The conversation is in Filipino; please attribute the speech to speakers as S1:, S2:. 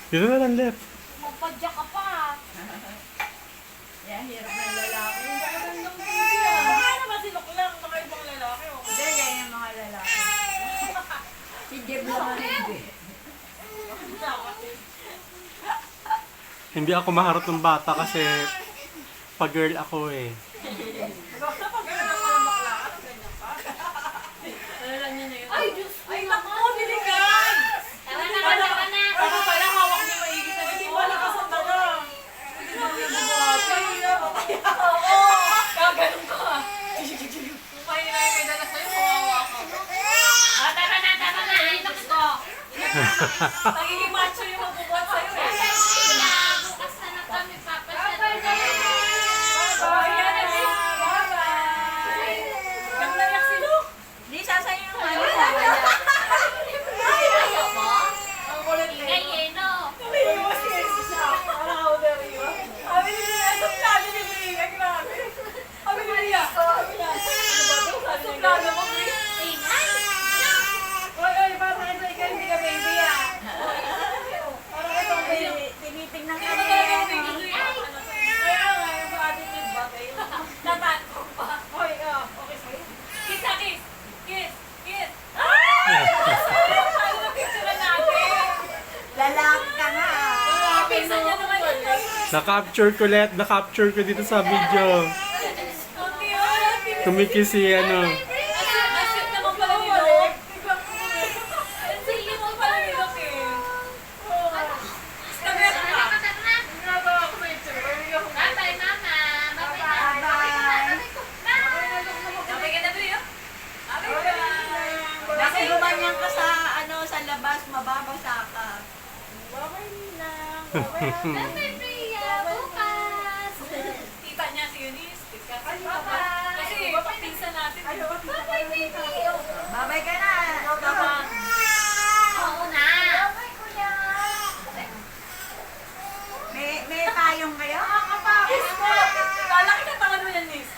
S1: Yun na lang left.
S2: Magpadya ka pa.
S3: Yan, hirap ng lalaki.
S2: Magandang baby ah. Baka naman sinok lang. Baka ibang lalaki.
S3: Hindi, yan yung mga lalaki. Si Jeb naman hindi.
S1: Hindi ako maharap ng bata kasi pag-girl ako eh.
S2: Ay, Diyos ko. Ay, naku, diligan.
S4: Tama na, tama na.
S2: Ako pala, hawak niya maigit na. Hindi wala ka sa taga. Hindi mo yung bubuhat. Oo. Gaganon ka. Kumain na yung may dala sa'yo. Kawawa ka.
S4: Oh, tama na, tama na. Ay, naku ko.
S2: Nagiging macho yung magbubuhat sa'yo eh.
S4: Bukas na na kami, Papa.
S2: Bye-bye. Nang naiyak si Luke.
S3: Hindi, sasayo yung ano.
S4: Ayaw mo?
S2: Ang kulit na
S4: Ingay
S2: yun.
S4: eh, no?
S2: Tumiiwas siya. Parang how dare you. Sabi ni Lia, suplado ni Lia. Grabe. Sabi ni Lia. Sabi niya, suplado mo, Chris.
S4: Ingay.
S2: Oy, oy, parang ito, ikaw hindi ka baby ah. Parang itong baby.
S3: Tinitingnan
S2: Hindi
S3: ka
S2: mo talaga yung
S3: niya.
S2: baby. Kaya nga, yung sa attitude ba kayo? Tatanong pa. Oy, okay sa'yo. Kiss na kiss. Kiss. Kiss. Ay! Ano na picture natin?
S3: Lalaki ka nga.
S2: Pisa niya naman yun.
S1: Na-capture ko lahat. Na-capture ko dito sa video.
S2: Okay, oh.
S1: Kumikis si ano.
S2: Asit naman pala ni Lok. Asit naman pala ni Lok eh. Sabi
S4: Tama
S2: ka.
S4: na, tama na.
S2: Ginagawa ko sa picture.
S4: Bye-bye, Mama. Bye-bye na.
S2: Sabi ka na ba yun?
S3: Kasi gumanyan ka sa, ano, sa labas, mababasa ka.
S4: Bye-bye, Priya. Bukas.
S2: Tita niya si Eunice. Kasi pinsan natin.
S4: Bye-bye, baby.
S3: Babay ka na.
S2: Tama.
S4: Oo na.
S3: May payong kayo?
S2: Kiss mo. Lalaki ka tangan mo yan, Nis.